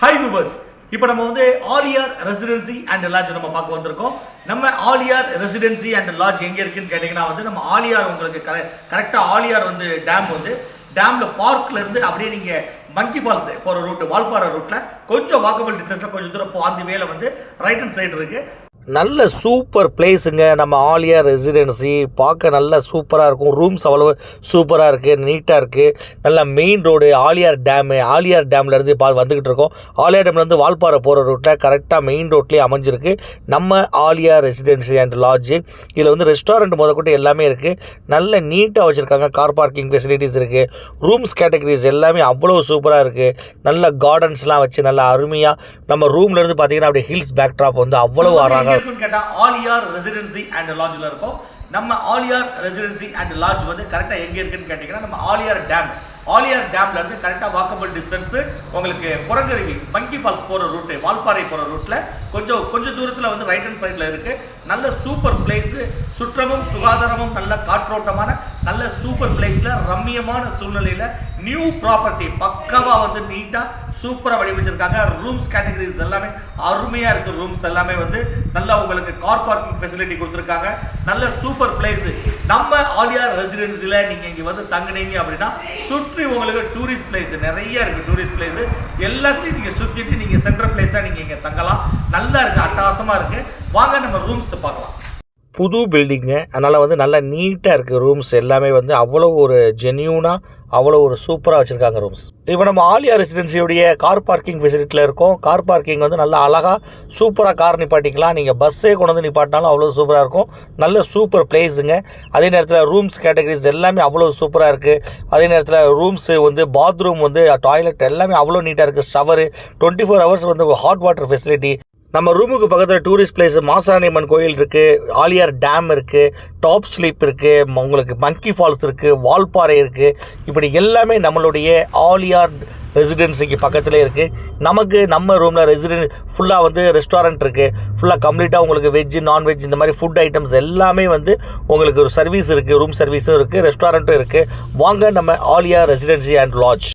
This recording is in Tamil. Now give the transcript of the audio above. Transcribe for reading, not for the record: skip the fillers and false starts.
ஹாய் வியூவர்ஸ், இப்போ நம்ம வந்து ஆலியார் ரெசிடென்சி அண்ட் லாட்ஜ் நம்ம பார்க்க வந்திருக்கோம். நம்ம ஆலியார் ரெசிடென்சி அண்ட் லாட்ஜ் எங்கே இருக்குன்னு கேட்டிங்கன்னா வந்து நம்ம ஆலியார் உங்களுக்கு கரெக்டாக ஆலியார் வந்து டேம் வந்து டேம்ல பார்க்ல இருந்து அப்படியே நீங்கள் மங்கி ஃபால்ஸ் போகிற ரூட் வால்பாறை ரூட்டில் கொஞ்சம் வாக்கபிள் டிஸ்டன்ஸில் கொஞ்சம் தூரம் அந்த வேலை வந்து ரைட் ஹேண்ட் சைடு இருக்குது. நல்ல சூப்பர் பிளேஸுங்க. நம்ம ஆலியார் ரெசிடென்சி பார்க்க நல்லா சூப்பராக இருக்கும். ரூம்ஸ் அவ்வளோ சூப்பராக இருக்குது, நீட்டாக இருக்குது. நல்லா மெயின் ரோடு ஆலியார் டேம்லேருந்து வந்துக்கிட்டு இருக்கோம். ஆலியார் டேம்லேருந்து வால்பாறை போகிற ரூட்டில் கரெக்டாக மெயின் ரோட்லேயே அமைஞ்சிருக்கு நம்ம ஆலியார் ரெசிடென்சி அண்ட் லாட்ஜு. இதில் வந்து ரெஸ்டாரண்ட் முதற்கொண்டு எல்லாமே இருக்குது. நல்ல நீட்டாக வச்சுருக்காங்க. கார் பார்க்கிங் ஃபெசிலிட்டிஸ் இருக்குது. ரூம்ஸ் கேட்டகரிஸ் எல்லாமே அவ்வளோ சூப்பராக இருக்குது. நல்ல கார்டன்ஸ்லாம் வச்சு நல்லா அருமையாக நம்ம ரூம்லேருந்து பார்த்தீங்கன்னா அப்படியே ஹில்ஸ் பேக்ட்ராப் வந்து அவ்வளோ ஆறாங்க. கேட்டா ஆலியார் ரெசிடென்சி அண்ட் லாட்ஜ்ல இருக்கும். நம்ம ஆலியார் ரெசிடென்சி அண்ட் லாட்ஜ் வந்து கரெக்டா எங்க இருக்குன்னு கேட்டீங்கன்னா நம்ம ஆலியார் டேம்ல இருந்து கரெக்டா வாக்கபிள் டிஸ்டன்ஸ் உங்களுக்கு குரங்கருவி மங்கி ஃபால்ஸ் போற ரூட் வால்பாறை போற ரூட்ல கொஞ்சம் தூரத்துல வந்து ரைட் ஹேண்ட் சைடுல இருக்கு. நல்ல சூப்பர் பிளேஸ், சுற்றமும் சுகாதாரமும் நல்ல காற்றோட்டமான நல்ல சூப்பர் பிளேஸ்ல ரம்மியமான சூழ்நிலையில நியூ ப்ராப்பர்ட்டி பக்காவா வந்து நீட்டா சூப்பரா வடிவமைச்சிருக்காங்க. ரூம்ஸ் கேட்டகரிஸ் எல்லாமே அருமையா இருக்கு. ரூம்ஸ் எல்லாமே வந்து நல்லா உங்களுக்கு கார் பார்க்கிங் ஃபெசிலிட்டி கொடுத்துருக்காங்க. நல்ல சூப்பர் பிளேஸ். நம்ம ஆலியார் ரெசிடென்சில நீங்க இங்க வந்து தங்குனீங்க அப்படின்னா சுற்றி உங்களுக்கு டூரிஸ்ட் பிளேஸ் நிறைய இருக்கு. டூரிஸ்ட் பிளேஸ் எல்லாத்தையும் நீங்க சுத்திட்டு நீங்க சென்ட்ரல் பிளேஸா நீங்க இங்க தங்கலாம். நல்லா இருக்கு, அட்டகாசமா இருக்கு. வாங்க நம்ம ரூம்ஸ் பார்க்கலாம். புது பில்டிங்கு, அதனால் வந்து நல்லா நீட்டாக இருக்குது. ரூம்ஸ் எல்லாமே வந்து அவ்வளோ ஒரு ஜென்யூனாக அவ்வளோ ஒரு சூப்பராக வச்சுருக்காங்க ரூம்ஸ். இப்போ நம்ம ஆலியார் ரெசிடென்சியுடைய கார் பார்க்கிங் ஃபெசிலிட்டியில் இருக்கோம். கார் பார்க்கிங் வந்து நல்லா அழகாக சூப்பராக கார் நிப்பாட்டிக்கலாம். நீங்கள் பஸ்ஸே கொண்டு வந்து நிப்பாட்டினாலும் அவ்வளோ சூப்பராக இருக்கும். நல்ல சூப்பர் பிளேஸுங்க. அதே நேரத்தில் ரூம்ஸ் கேட்டகரிஸ் எல்லாமே அவ்வளோ சூப்பராக இருக்குது. அதே நேரத்தில் ரூம்ஸு வந்து பாத்ரூம் வந்து டாய்லெட் எல்லாமே அவ்வளோ நீட்டாக இருக்குது. ஷவரு 24 hours வந்து ஹாட் வாட்டர் ஃபெசிலிட்டி. நம்ம ரூமுக்கு பக்கத்தில் டூரிஸ்ட் பிளேஸ் மாசாணியம்மன் கோயில் இருக்குது, ஆலியார் டேம் இருக்குது, டாப் ஸ்லீப் இருக்குது, உங்களுக்கு மங்கி ஃபால்ஸ் இருக்குது, வால்பாறை இருக்குது. இப்படி எல்லாமே நம்மளுடைய ஆலியார் ரெசிடென்சிக்கு பக்கத்தில் இருக்குது. நமக்கு நம்ம ரூமில் ஃபுல்லாக வந்து ரெஸ்டாரண்ட் இருக்குது. ஃபுல்லாக கம்ப்ளீட்டாக உங்களுக்கு வெஜ்ஜு நான்வெஜ் இந்த மாதிரி ஃபுட் ஐட்டம்ஸ் எல்லாமே வந்து உங்களுக்கு ஒரு சர்வீஸ் இருக்குது. ரூம் சர்வீஸும் இருக்குது, ரெஸ்டாரண்ட்டும் இருக்குது. வாங்க நம்ம ஆலியார் ரெசிடென்சி அண்ட் லாட்ஜ்.